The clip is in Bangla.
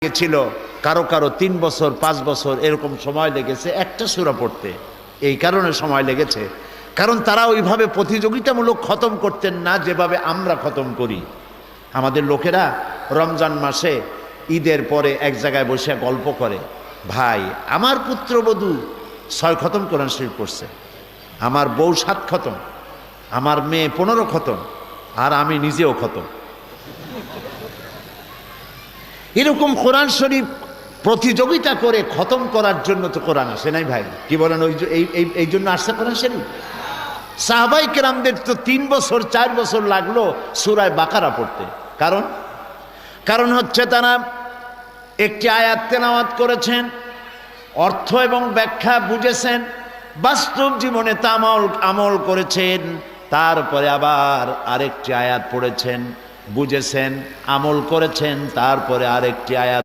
ছিল, কারো কারো 3 বছর 5 বছর এরকম সময় লেগেছে একটা সূরা পড়তে। এই কারণে সময় লেগেছে, কারণ তারা ওইভাবে প্রতিযোগিতামূলক খতম করতেন না যেভাবে আমরা খতম করি। আমাদের লোকেরা রমজান মাসে ঈদের পরে এক জায়গায় বসে গল্প করে, ভাই আমার পুত্রবধূ 6 খতম কোরআন শরীফ পড়ছে, আমার বউ 7 খতম, আমার মেয়ে 15 খতম, আর আমি নিজেও খতম। এরকম কোরআন শরীফ প্রতিযোগিতা করে খতম করার জন্য তো কোরআন আসে নাই ভাই, কি বলেন? এই জন্য আসছে কোরআন শরীফ। সাহাবাই কেরামদের তো 3 বছর 4 বছর লাগলো সূরা বাকারা পড়তে। কারণ হচ্ছে তারা একটি আয়াত তেলাওয়াত করেছেন, অর্থ এবং ব্যাখ্যা বুঝেছেন, বাস্তব জীবনে তা আমল করেছেন, তারপরে আবার আরেকটি আয়াত পড়েছেন, বুঝেছেন, আমল করেছেন, তারপরে আরেকটি আয়াত